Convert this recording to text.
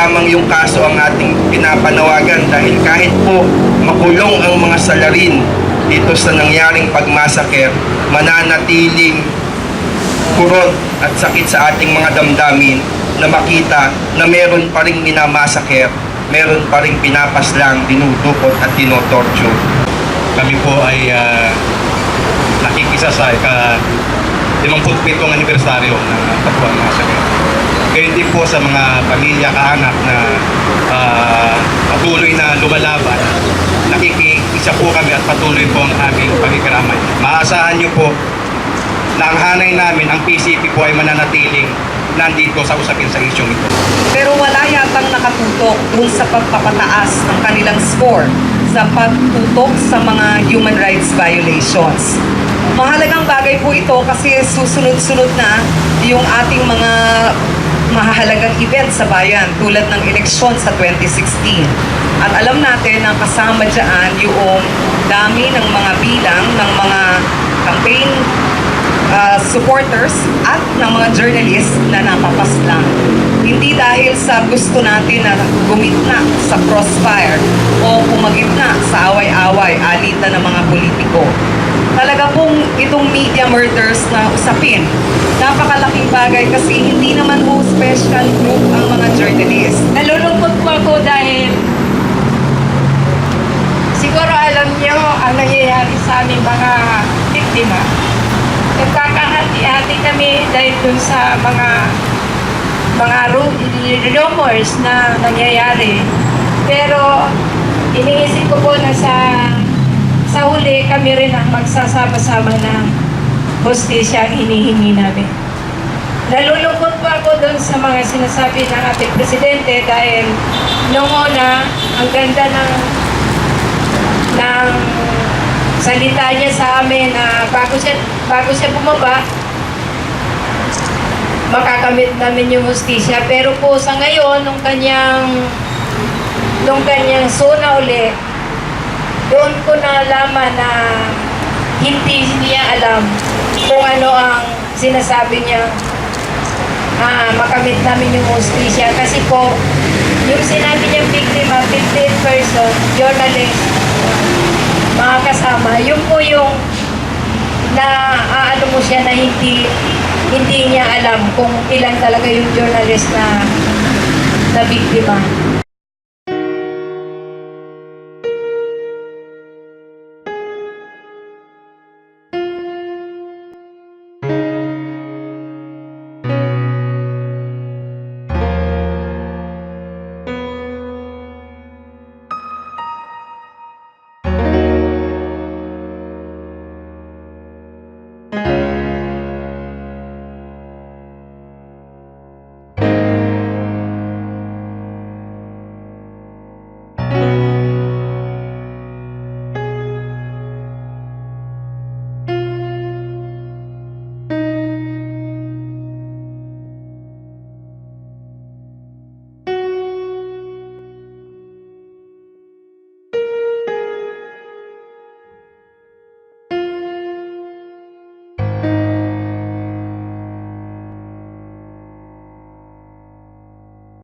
lamang yung kaso ang ating pinapanawagan dahil kahit po makulong ang mga salarin dito sa nangyaring pagmasaker, mananatiling kurot at sakit sa ating mga damdamin na makita na meron pa ring minamasaker, meron pa ring pinapaslang, dinudukot at dinotorture. Kami po ay nakikisa sa 57th anibersaryo ng Patuan Massacre. Gayon din po sa mga pamilya, kaanak na patuloy na lumalaban. Nakikisa po kami at patuloy po ang aming pagkikiramay. Maasahan niyo po na ang hanay namin, ang PCP po ay mananatiling nandito sa usapin sa isyong ito. Pero wala yatang nakatutok dun sa pagpapataas ng kanilang score sa pagtutok sa mga human rights violations. Mahalagang bagay po ito kasi susunod-sunod na yung ating mga mahalagang event sa bayan tulad ng eleksyon sa 2016. At alam natin na kasama dyan yung dami ng mga bilang ng mga campaign supporters at ng mga journalists na napapaslang. Hindi dahil sa gusto natin na gumitna sa crossfire o kumagitna sa away-away, alitan ng mga politiko. Talaga pong itong media murders na usapin, napakalaking bagay kasi hindi naman po special group ang mga journalists. Nalulungkot po ako dahil siguro alam niyo ang nangyayari sa aming mga biktima. Nagkakahati-hati kami dahil dun sa mga rumors na nangyayari. Pero iniisip ko po na sa huli kami rin ang magsasama-sama ng hustisya ang hinihingi namin. Nalulungkot po ako dun sa mga sinasabi ng ating presidente dahil noong una, ang ganda ng salita niya sa amin na bago siya bumaba, makakamit namin yung hustisya. Pero po sa ngayon, nung kanyang suna uli, doon ko nalaman na hindi niya alam kung ano ang sinasabi niya makamit namin yung hustisya. Kasi po, yung sinabi niyang biktima, 15 person, journalist, mga kasama, yun po yung ano mo siya na hindi niya alam kung ilan talaga yung journalist na biktima.